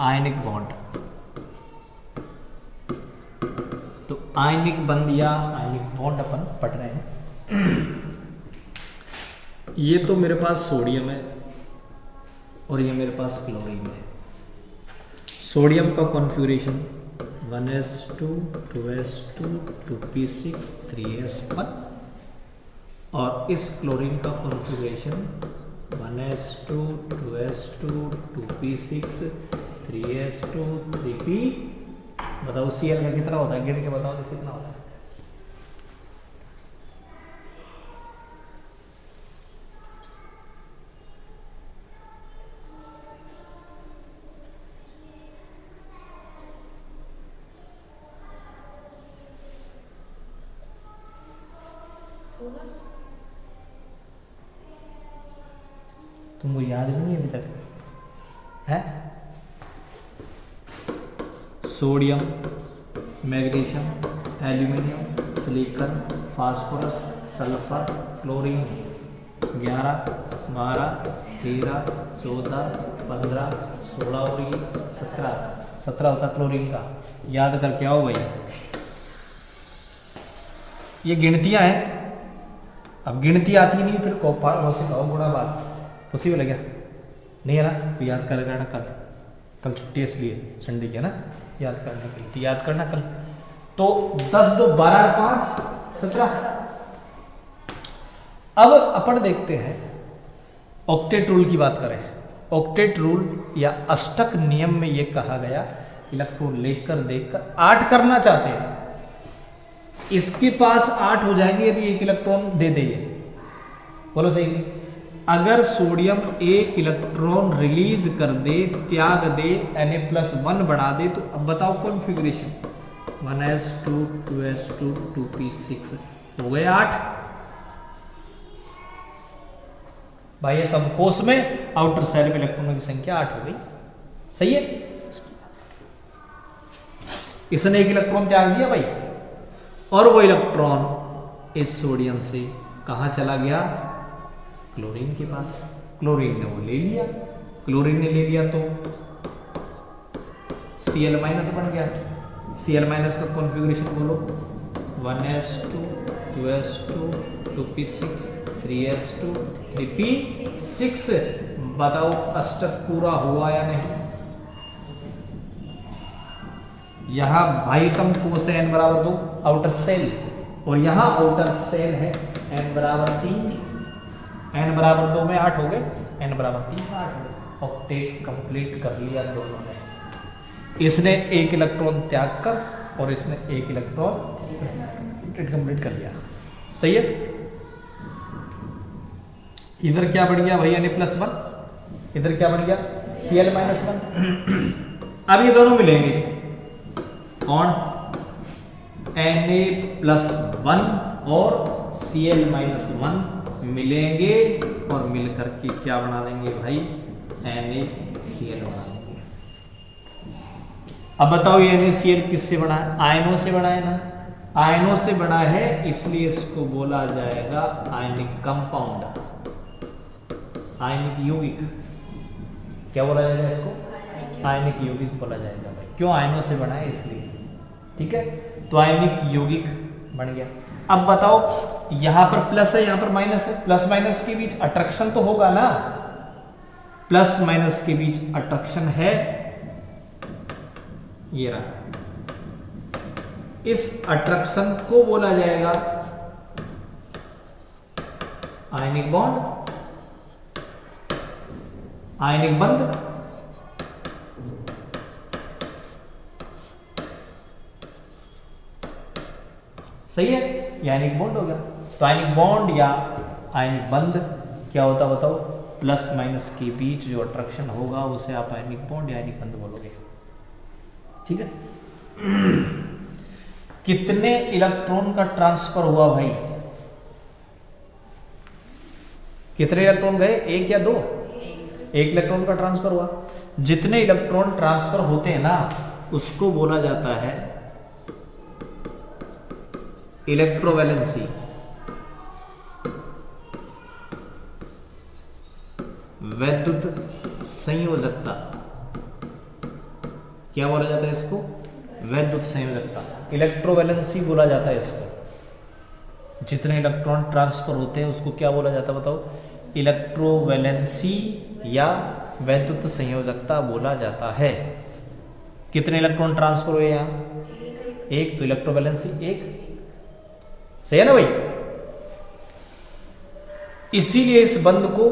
Ionic bond, तो आयनिक बंध या आयनिक बॉन्ड अपन पढ़ रहे हैं। ये तो मेरे पास सोडियम है और ये मेरे पास क्लोरीन है। सोडियम का configuration 1s2 2s2 2p6 3s1 और इस क्लोरीन का configuration 1s2 2s2 2p6 3s2 3p, बताओ Cl का कितना होता है, गिन के बताओ तो कितना होता है। तुमको याद नहीं है अभी तक है? Sodium, magnesium, aluminium, silicon, phosphorus, sulphur, chlorine 11 12 13 14 15 16 और ये 17 होता क्लोरीन का। याद करके आओ भाई, ये गिनतियां हैं। अब गिनती आती नहीं फिर गुणा बात पॉसिबल है क्या? नहीं है ना? तो याद कर लेना, कल छुट्टी है इसलिए संडे की है ना, याद करने के लिए याद करना कल। तो 10 2 12 और 5 17। अब अपन देखते हैं ऑक्टेट रूल की बात करें। ऑक्टेट रूल या अष्टक नियम में यह कहा गया, इलेक्ट्रॉन लेकर देखकर 8 करना चाहते हैं, इसके पास 8 हो जाएंगे यदि एक इलेक्ट्रॉन दे दे। बोलो सही नहीं? अगर सोडियम एक इलेक्ट्रॉन रिलीज कर दे, त्याग दे, Na+1 बढ़ा दे, तो अब बताओ कॉन्फ़िगरेशन 1s2 2s2 2p6 हो गए 8 भाई। तब कोष में आउटर सेल में इलेक्ट्रॉनों की संख्या 8 हो गई। सही है? इसने एक इलेक्ट्रॉन त्याग दिया भाई, और वो इलेक्ट्रॉन इस सोडियम से कहां चला गया? क्लोरीन के पास। क्लोरीन ने वो ले लिया, क्लोरीन ने ले लिया तो Cl- बन गया। Cl- का कॉन्फ़िगरेशन बोलो 1s2 2s2 2p6 3s2 3p6। बताओ अष्टक पूरा हुआ या नहीं? यहां भाईतम कोष है n बराबर 2 आउटर सेल, और यहां आउटर सेल है n बराबर 3। n बराबर 2 में 8 हो गए, n बराबर 3 में 8 हो गए। ऑक्टेट कंप्लीट कर लिया दोनों ने। इसने एक इलेक्ट्रॉन त्याग कर और इसने एक इलेक्ट्रॉन कंप्लीट कर लिया। सही है? इधर क्या बढ़ गया भाई? Na+1। इधर क्या बढ़ गया? Cl-1। अब ये दोनों मिलेंगे कौन? Na+1 और Cl-1 मिलेंगे और मिलकर के क्या बना देंगे भाई? NaCl बना देंगे। अब बताओ ये NaCl किससे बना है? आयनों से बना है ना? आयनों से बना है, इसलिए इसको बोला जाएगा आयनिक कंपाउंड, आयनिक यौगिक। क्या बोला जाएगा इसको? आयनिक यौगिक बोला जाएगा भाई। क्यों? आयनों से बना है इसलिए। ठीक है, तो आयनिक यौगिक बन गया। अब बताओ, यहां पर प्लस है, यहां पर माइनस है, प्लस माइनस के बीच अट्रैक्शन तो होगा ना? प्लस माइनस के बीच अट्रैक्शन है, ये रहा। इस अट्रैक्शन को बोला जाएगा आयनिक बॉन्ड, आयनिक बंध। सही है? ये आयनिक बॉन्ड हो गया। तो आयनिक बॉन्ड या आयनिक बंध क्या होता बताओ? प्लस माइनस के बीच जो अट्रैक्शन होगा उसे आप आयनिक बॉन्ड या आयनिक बंध बोलोगे। ठीक है? कितने इलेक्ट्रॉन का ट्रांसफर हुआ भाई? कितने इलेक्ट्रॉन गए? एक या दो? एक इलेक्ट्रॉन का ट्रांसफर हुआ। जितने इलेक्ट्रॉन ट्रांसफर होते हैं ना, उसको बोला जाता है इलेक्ट्रोवैलेंसी। वैद्युत संयोजकता। क्या बोला जाता है इसको? वैद्युत संयोजकता, इलेक्ट्रोवैलेंसी बोला जाता है इसको। जितने इलेक्ट्रॉन ट्रांसफर होते हैं उसको क्या बोला जाता है बताओ? इलेक्ट्रोवैलेंसी या वैद्युत संयोजकता बोला जाता है। कितने इलेक्ट्रॉन ट्रांसफर हुए यहाँ? एक, तो इलेक्ट्रोवैलेंसी एक, सही है ना भाई? इसीलिए इस बंध को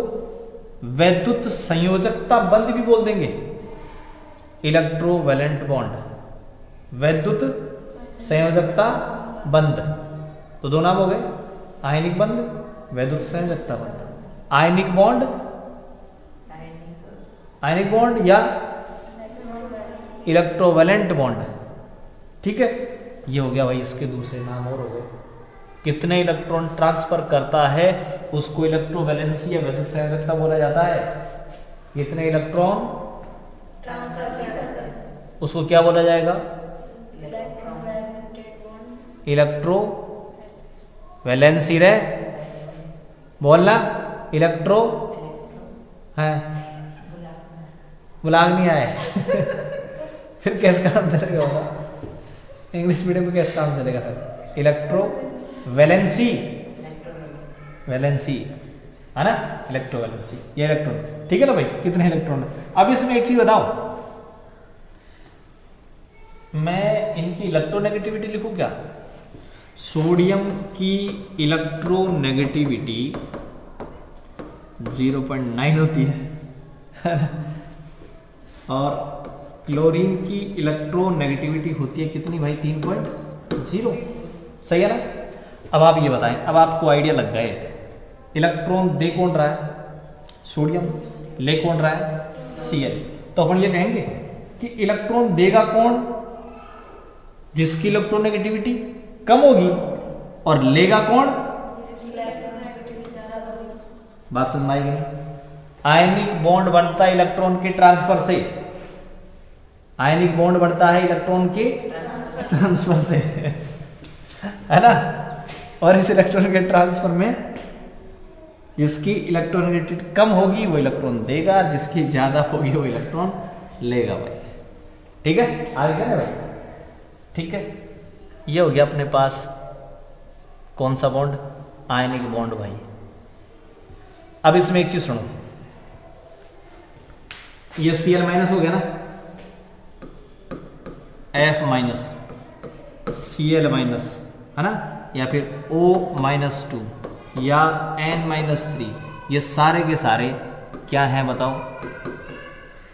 वैद्युत संयोजकता बंध भी बोल देंगे। इलेक्ट्रोवैलेंट बॉन्ड, वैद्युत संयोजकता बंध, तो दो नाम हो गए, आयनिक बंध, वैद्युत संयोजकता बंध। आयनिक बॉन्ड, आयनिक बॉन्ड या इलेक्ट्रोवैलेंट बॉन्ड, ठीक है। ये हो गया भाई, इसके दूसरे नाम और हो गए। कितने इलेक्ट्रॉन ट्रांसफर करता है उसको इलेक्ट्रोवैलेंसी या वैद्युत संयोजकता बोला जाता है। कितने इलेक्ट्रॉन ट्रांसफर करता है उसको क्या बोला जाएगा? इलेक्ट्रो वैलेंसी रे बोलना, इलेक्ट्रो है, बुलाग नहीं आए फिर कैसे काम चलेगा होगा? इंग्लिश मीडियम में कैसे काम चलेगा फिर? इलेक्ट्रो वैलेंसी, वैलेंसी है ना, इलेक्ट्रो वैलेंसी, ये इलेक्ट्रॉन, ठीक है ना भाई? कितने इलेक्ट्रॉन? अब इसमें एक चीज बताओ, मैं इनकी इलेक्ट्रोनेगेटिविटी लिखूं क्या? सोडियम की इलेक्ट्रोनेगेटिविटी 0.9 होती है और क्लोरीन की इलेक्ट्रोनेगेटिविटी होती है कितनी भाई? 3.0, सही है ना? अब आप ये बताएं, अब आपको आइडिया लग गए, इलेक्ट्रॉन दे कौन रहा है? सोडियम, ले कौन रहा है? Cl। तो अपन ये कहेंगे कि इलेक्ट्रॉन देगा कौन? जिसकी इलेक्ट्रोनेगेटिविटी कम होगी, और लेगा कौन? बात समझ में आएगी नहीं? आयनिक बॉन्ड बनता है इलेक्ट्रॉन के ट्रांसफर से, आयनिक बॉन्ड बनता है इलेक्ट्रॉन के ट्रांसफर से है ना? और इस इलेक्ट्रॉन के ट्रांसफर में जिसकी इलेक्ट्रोनेगेटिविटी कम होगी वो इलेक्ट्रॉन देगा, जिसकी ज्यादा होगी वो इलेक्ट्रॉन लेगा भाई, ठीक है? आगे चले भाई, ठीक है। ये हो गया अपने पास कौन सा बॉन्ड? आयनिक बॉन्ड भाई। अब इसमें एक चीज सुनो, ये Cl माइनस हो गया ना, F माइनस, Cl माइनस है ना, या फिर O-2 या N-3, ये सारे के सारे क्या हैं बताओ?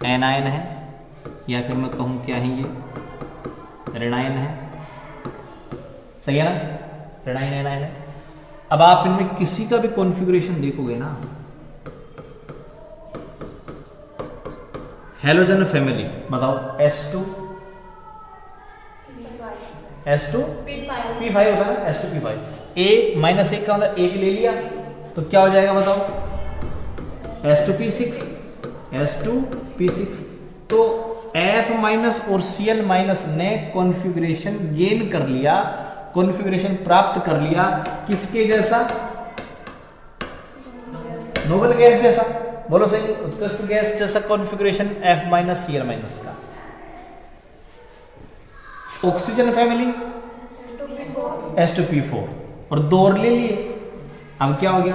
एनायन है, या फिर मैं कहूं क्या है? ये ऋणायन है, सही है ना? ऋणायन एनायन है। अब आप इनमें किसी का भी कॉन्फ़िगरेशन देखोगे ना, हैलोजन फैमिली बताओ, S2 P5 होता है, S2P5, A माइनस एक का मतलब एक ले लिया तो क्या हो जाएगा बताओ? S2P6। तो F माइनस और Cl माइनस ने कॉन्फ़िगरेशन गेन कर लिया, कॉन्फ़िगरेशन प्राप्त कर लिया, किसके जैसा? नोबल गैस जैसा, बोलो सही, उत्कृष्ट गैस जैसा configuration F minus Cl minus का। ऑक्सीजन फैमिली S2P4 और दो और ले लिए, अब क्या हो गया?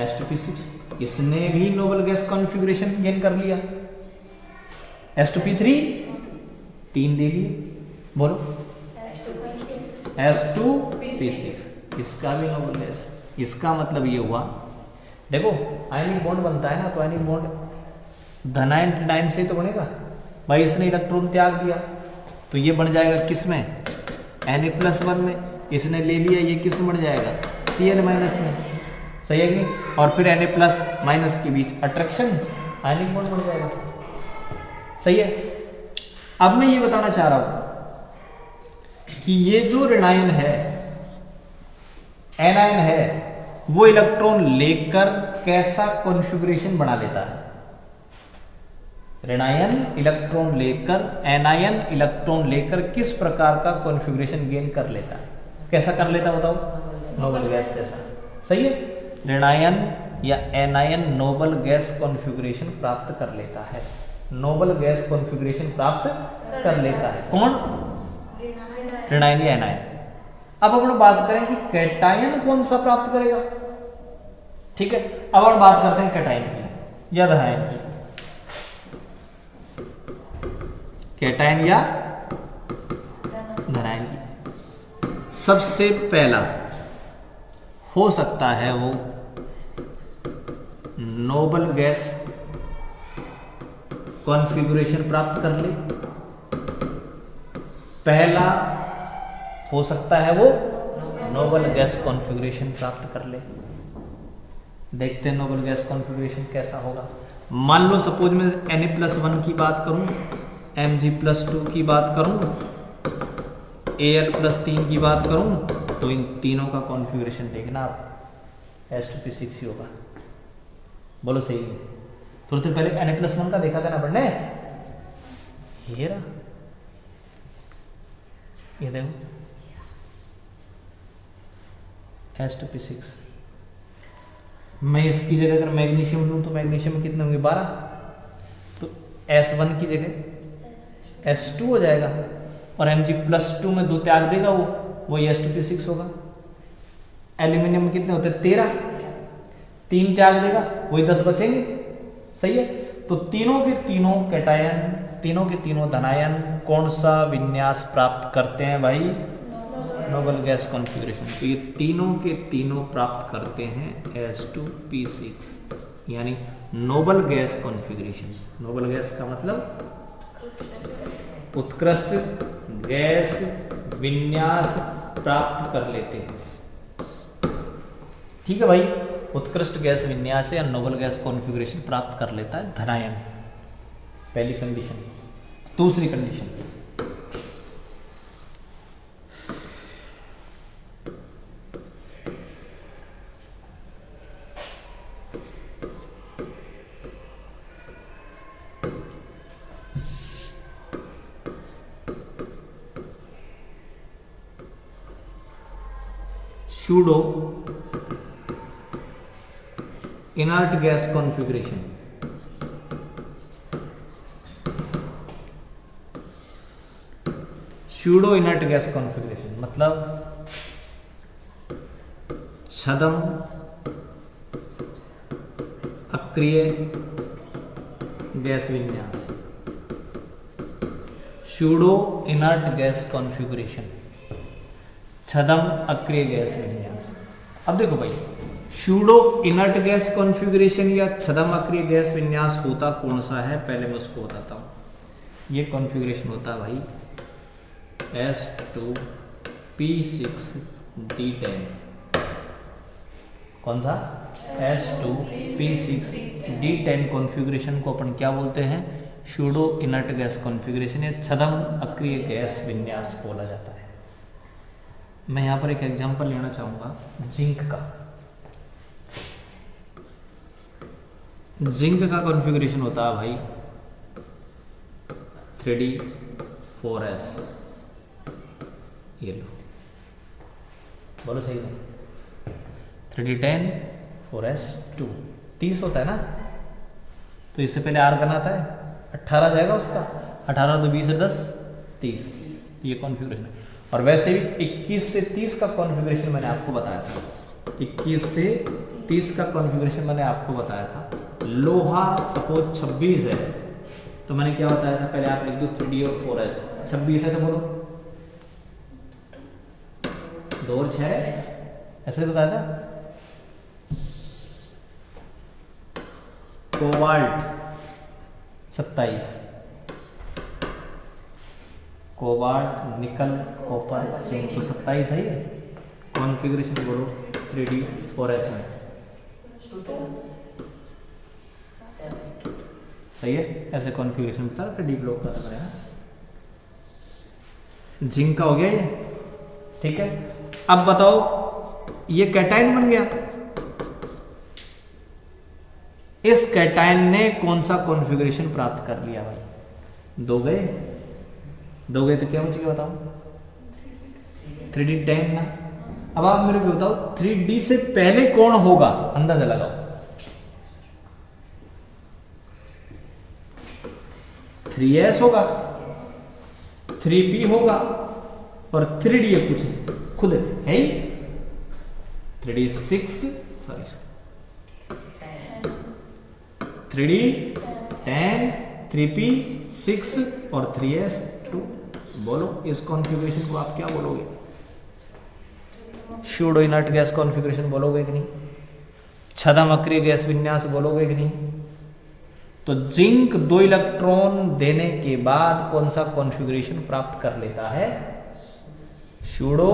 S2P6। इसने भी नोबल गैस कॉन्फ़िगरेशन गेन कर लिया। S2P3 तीन ले लिए, बोलो S2P6, इसका भी नोबल गैस। इसका मतलब ये हुआ, देखो आयनिक बॉन्ड बनता है ना, तो आयनिक बॉन्ड धनायन ऋणायन से तो बनेगा भाई। इसने इलेक्ट्रॉन त्याग दिया तो ये बन जाएगा किस में? Na+1 में। इसने ले लिया, ये किस में बन जाएगा? Cl माइनस में, सही है कि नहीं? और फिर Na+ के बीच अट्रैक्शन, आयनिक बॉन्ड बन जाएगा, सही है। अब मैं ये बताना चाह रहा हूं कि ये जो ऋणायन है, एनायन है, वो इलेक्ट्रॉन लेकर कैसा कॉन्फ़िगरेशन बना लेता है? ऋणायन इलेक्ट्रॉन लेकर, एनायन इलेक्ट्रॉन लेकर किस प्रकार का कॉन्फ़िगरेशन गेन कर लेता है? कैसा कर लेता बताओ? नोबल गैस जैसा, सही है। ऋणायन या एनायन नोबल गैस कॉन्फ़िगरेशन प्राप्त कर लेता है। नोबल गैस कॉन्फ़िगरेशन प्राप्त कर लेता है। कौन? ऋणायन या एनायन। अब अपन बात करें कि कैटायन कौन सा प्राप्त करेगा। ठीक है, अब अपन बात करते हैं कैटायन की या धनायन की। कैटायन या धनायन की सबसे पहला हो सकता है वो नोबल गैस कॉन्फ़िगरेशन प्राप्त कर ले। पहला हो सकता है वो नोबल गैस कॉन्फ़िगरेशन प्राप्त कर ले। देखते हैं नोबल गैस कॉन्फ़िगरेशन कैसा होगा। मान लो सपोज मैं Na+1 की बात करूं, Mg+2 की बात करूं, Al+3 की बात करूं, तो इन तीनों का कॉन्फ़िगरेशन देखना आप, H2P6 ही होगा। बोलो सही है। तो पहले Na+1 का देखा था ना पढ़ने, ये रहा, ये देखो H2P6। मैं इसकी जगह अगर मैग्नीशियम लूं तो मैग्नीशियम में कितने होंगे? 12। तो S1 की जगह S2 हो जाएगा और Mg+2 में 2 त्याग देगा वो H2P6 होगा। एल्यूमिनियम में कितने होते हैं? 13। 3 त्याग देगा, वही 10 बचेंगे। सही है। तो तीनों के तीनों कैटायन, तीनों के तीनों धनायन कौन सा विन्यास प्राप्त करते हैं भाई? Noble gas configuration. तो ये तीनों के तीनों प्राप्त करते हैं H2P6, यानी noble gas configuration. Noble gas का मतलब उत्कृष्ट गैस विन्यास प्राप्त कर लेते हैं। ठीक है भाई, उत्कृष्ट गैस विन्यास या नोबल गैस कॉन्फ़िगरेशन प्राप्त कर लेता है धनायन। पहली कंडीशन। दूसरी condition, pseudo inert gas configuration. Pseudo inert gas configuration मतलब छद्म अक्रिय गैस विन्यास। सूडो इनर्ट गैस कॉन्फ़िगरेशन, छद्म अक्रिय गैस विन्यास। अब देखो भाई, सूडो इनर्ट गैस कॉन्फ़िगरेशन या छद्म अक्रिय गैस विन्यास होता कौन सा है, पहले मैं उसको बताता हूं। ये कॉन्फ़िगरेशन होता है भाई H2P6D10। कौन सा? H2P6D10 कॉन्फ़िगरेशन को अपन क्या बोलते हैं? सूडो इनर्ट गैस कॉन्फ़िगरेशन या छद्म अक्रिय गैस विन्यास बोला जाता है। मैं यहां पर एक एग्जांपल लेना चाहूंगा जिंक का। जिंक का कॉन्फ़िगरेशन होता है भाई 3D4S। ये लो, बोलो सही है। 3D10 4S2 30 होता है ना, तो इससे पहले R करना था 18 जाएगा उसका, 18 तो 20 है 10 30। ये कॉन्फ़िगरेशन है। और वैसे भी 21 से 30 का कॉन्फ़िगरेशन मैंने आपको बताया था। 21 से 30 का कॉन्फ़िगरेशन मैंने आपको बताया था। लोहा सपोज 26 है, तो मैंने क्या बताया था? पहले आप लिख दो 3D और 4S। 26 है तो बोलो 2 और 6 ऐसे बताया था। Cobalt 27, cobalt nickel copper zinc तो 27 है। कॉन्फ़िगरेशन बोलो 3D4S में सही है। ऐसे कॉन्फ़िगरेशन बता रहा, डी ब्लॉक का लग रहा है। जिंक का हो गया ये, ठीक है। अब बताओ ये कैटायन बन गया। इस कैटायन ने कौन सा कॉन्फ़िगरेशन प्राप्त कर लिया भाई? 2 गए तो क्या बचेगा बताओ? 3D10 ना। अब आप मेरे को बताओ 3D से पहले कौन होगा, अंदाजा लगाओ। 3s होगा, 3p होगा और 3d ये कुछ नहीं, खुद है ही 3d 6 सॉरी 3d 10 3p 6 और 3s 2। बोलो इस कॉन्फ़िगरेशन को आप क्या बोलोगे? सूडो इनर्ट गैस कॉन्फ़िगरेशन बोलोगे कि नहीं? छद्म अक्रिय गैस विन्यास बोलोगे कि नहीं? तो जिंक 2 इलेक्ट्रॉन देने के बाद कौन सा कॉन्फ़िगरेशन प्राप्त कर लेता है? Pseudo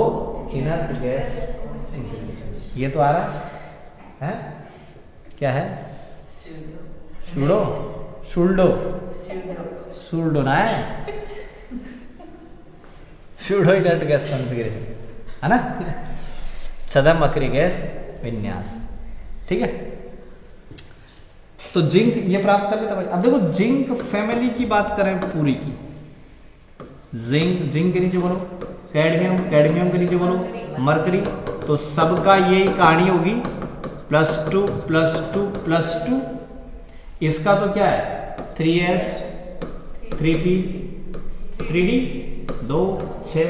inert gas configuration. ये तो आ रहा है क्या है? सूडो सूडो सूडो ना है, सूडो इनर्ट गैस कॉन्फ़िगरेशन है ना, छद्म अक्रिय गैस विन्यास। ठीक है, तो जिंक ये प्राप्त कर लेता भाई। अब देखो जिंक फैमिली की बात करें पूरी की, जिंक के नीचे बोलो कैडमियम, कैडमियम के नीचे बोलो मरकरी, तो सबका यही कहानी होगी +2 +2 +2। इसका तो क्या है 3s 3p 3d 2 6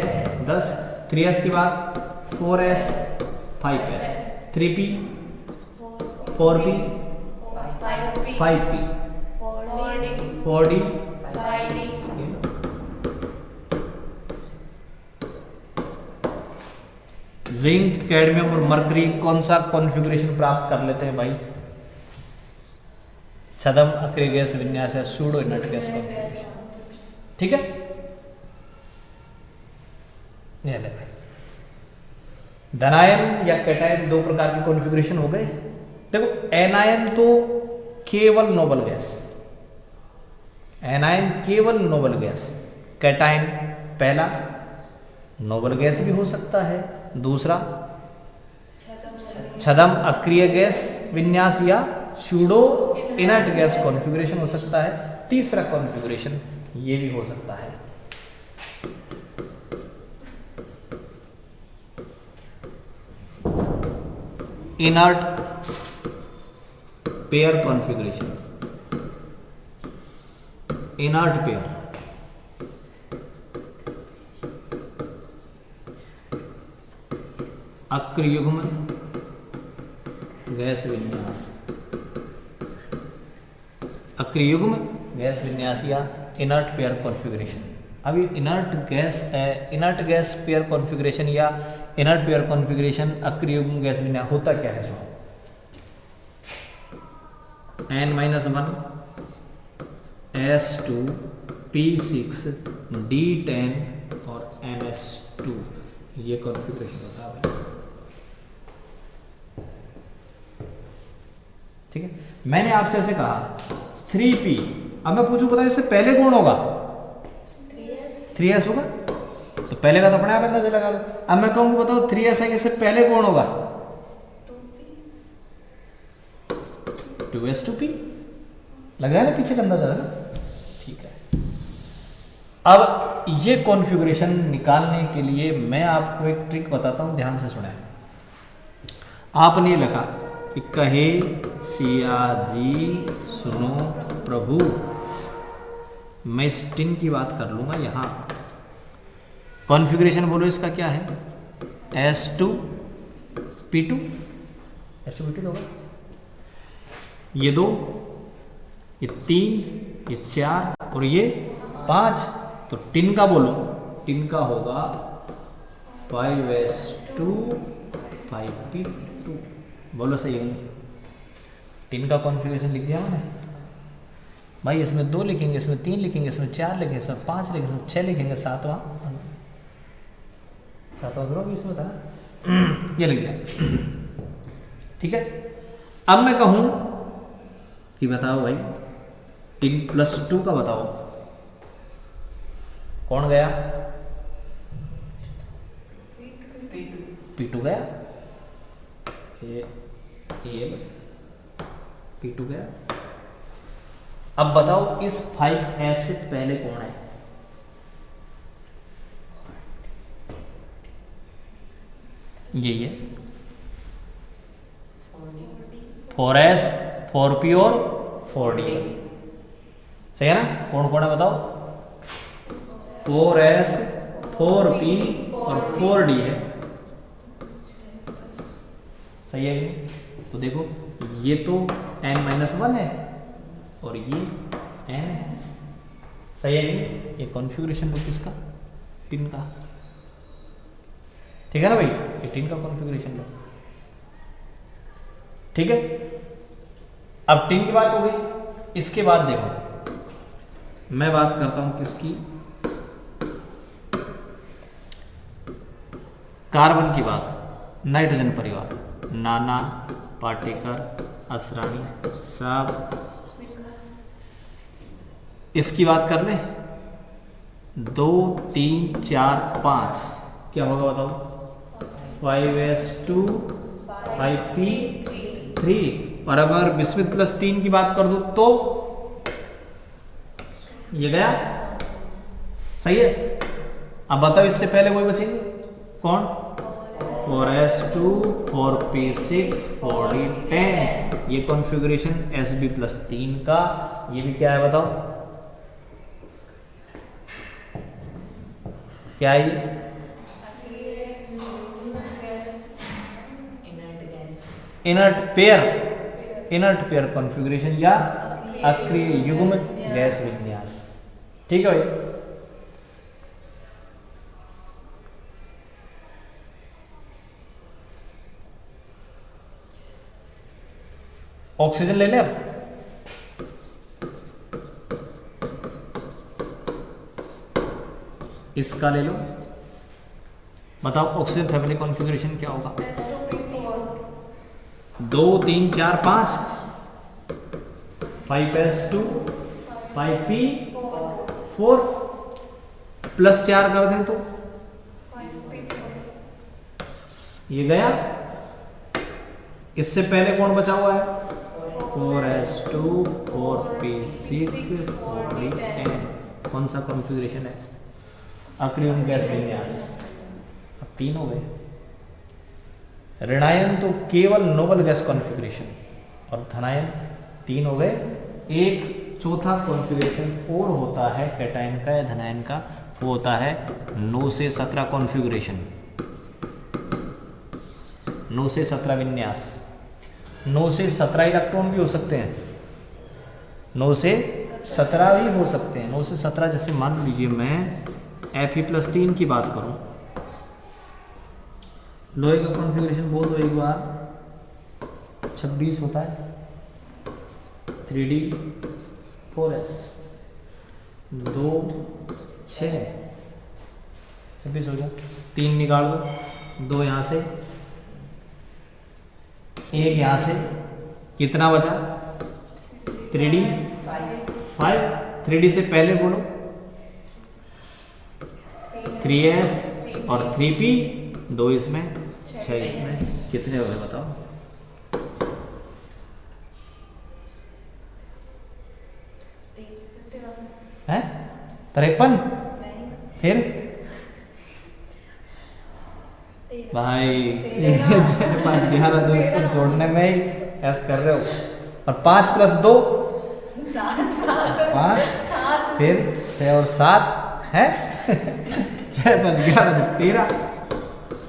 10, 3s के बाद 4s 5s 3p 4p 5p 4d 5d। Zinc cadmium और मरकरी कौन सा कॉन्फ़िगरेशन प्राप्त कर लेते हैं भाई? छद्म अक्रिय गैस विन्यास या सूडो इनर्ट गैस कॉन्फ़िगरेशन। ठीक है, ये ले भाई। धनायन या कैटायन 2 प्रकार के कॉन्फ़िगरेशन हो गए। देखो एनायन तो केवल नोबल गैस, एनायन केवल नोबल गैस। कैटायन पहला नोबल गैस भी हो सकता है, दूसरा छद्म अक्रिय गैस विन्यास या सूडो इनर्ट गैस कॉन्फ़िगरेशन हो सकता है, तीसरा कॉन्फ़िगरेशन ये भी हो सकता है। Inert pair configuration, inert pair अक्रियुग्म गैस विन्यास, अक्रियुग्म गैस विन्यास या इनर्ट पेयर कॉन्फ़िगरेशन। अब ये इनर्ट गैस पेयर कॉन्फ़िगरेशन या इनर्ट पेयर कॉन्फ़िगरेशन अक्रियुग्म गैस विन्यास होता क्या है? N-1 S2 P6 D10 और NS2 ये कॉन्फ़िगरेशन होता है। ठीक है, मैंने आपसे ऐसे कहा 3p, अब मैं पूछूं पता इससे पहले कौन होगा? 3s होगा, तो पहले का तो अपने आप अंदाजा लगा लो। अब मैं कहूंगा बताओ 3s है, इससे पहले कौन होगा? 2s2p लग रहा है ना, पीछे का अंदाजा है ना। ठीक है, अब ये कॉन्फ़िगरेशन निकालने के लिए मैं आपको एक ट्रिक बताता हूं, ध्यान से सुने। आपने लिखा कि कहे सिया जी सुनो प्रभु, मैं स्टिंग की बात कर लूंगा। यहां कॉन्फ़िगरेशन बोलो इसका क्या है? S2P2 S2P2 होगा, ये 2 ये 3 ये 4 और ये 5। तो टिन का बोलो, टिन का होगा 5s2 5p2। बोलो सही है? टिन का कॉन्फ़िगरेशन लिख दिया मैंने भाई। इसमें 2 लिखेंगे, इसमें 3 लिखेंगे, इसमें 4 लिखेंगे, इसमें 5 लिखेंगे, इसमें 6 लिखेंगे, सातवां इसमें था ये लिख दिया। ठीक है, अब मैं कहूं कि बताओ भाई टिन +2 का बताओ कौन गया? P2 गया, ये P2 गया। अब बताओ इस 5s से पहले कौन है? ये 4s 4p और 4d। सही है ना? कौन कौन है बताओ? 4s 4p और 4d है। सही है? तो देखो ये तो n-1 है और ये n है। सही है? ये कॉन्फ़िगरेशन लो किसका? टिन का। ठीक है ना भाई? ये टिन का कॉन्फ़िगरेशन लो। ठीक है, अब टिन की बात हो गई। इसके बाद देखो मैं बात करता हूं किसकी? कार्बन की बात। नाइट्रोजन परिवार, नाना, पाटेकर, असरानी, सब। इसकी बात कर ले। 2 3 4 5 क्या होगा बताओ? 5s2 5p3। और अगर विस्मित प्लस 3 की बात कर दो तो ये गया। सही है? अब बताओ इससे पहले कोई बचेंगे कौन? 4s2 4p6 4d10। ये कॉन्फ़िगरेशन sb प्लस 3 का। ये भी क्या है बताओ? क्या है ये? इनर्ट पेयर कॉन्फ़िगरेशन या अक्रिय युग्म गैस विन्यास। ठीक है भाई? ऑक्सीजन ले ले अब। इसका ले लो। बताओ ऑक्सीजन फैमिली कॉन्फ़िगरेशन क्या होगा? 2 3 4 5 5s2 5p4 प्लस 4 कर दें तो ये गया। इससे पहले कौन बचा हुआ है? 4s2 4p6 4d10। कौन सा कॉन्फ़िगरेशन है? अक्रिय गैस विन्यास। अब 3 हो गए। ऋणायन तो केवल नोबल गैस कॉन्फ़िगरेशन और धनायन 3 हो गए। एक चौथा कॉन्फ़िगरेशन और होता है कैटायन का या धनायन का, वो होता है 9 से 17 कॉन्फ़िगरेशन। 9 से 17 विन्यास। 9 से 17 इलेक्ट्रॉन भी हो सकते हैं, 9 से 17 भी हो सकते हैं। 9 से 17 जैसे मान लीजिए मैं Fe+3 की बात करूं, लोहे का कॉन्फ़िगरेशन बोल दो एक बार। 26 होता है 3d4s 2 6 26 हो गया। 3 निकाल दो, 2 यहाँ से 1 यहाँ से, कितना बचा? 3d5। 3d से पहले बोलो 3s और 3p, 2 इसमें 6 इसमें, कितने हो गए बताओ? है 53। फिर भाई 5 11 2 इसको जोड़ने में ही ऐसा कर रहे हो। और 5 + 2 5, फिर 6 और 7 है 6 + 11 13।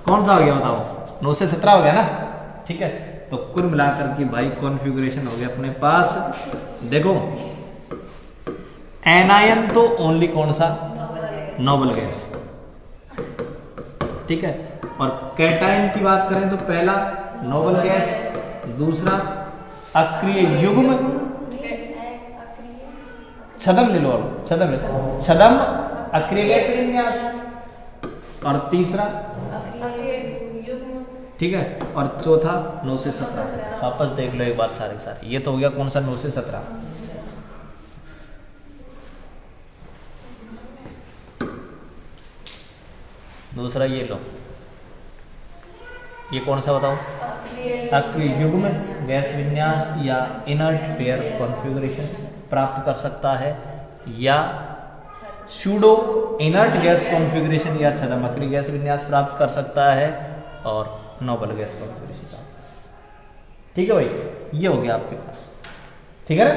कौन सा हो गया बताओ? 9 से 17 हो गया ना। ठीक है, तो कुल मिलाकर के भाई कॉन्फ़िगरेशन हो गया अपने पास। देखो एनायन तो ओनली कौन सा? Noble gas. ठीक है, और कैटायन की बात करें तो पहला नोबल गैस, दूसरा अक्रिय युग्म, छदम ले लो, छदम अक्रिय गैस विन्यास, और तीसरा ठीक है, और चौथा 9 से 17। वापस देख लो एक बार सारे सारे। ये तो हो गया कौन सा? 9 से 17। दूसरा ये लो, ये कौन सा बताओ? अक्रिय युग्म गैस विन्यास या इनर्ट पेयर कॉन्फ़िगरेशन प्राप्त कर सकता है, या सूडो इनर्ट गैस कॉन्फ़िगरेशन या छदम अक्रिय गैस विन्यास प्राप्त कर सकता है, और नोबल गैस कॉन्फ़िगरेशन। ठीक है भाई, ये हो गया आपके पास। ठीक है ना?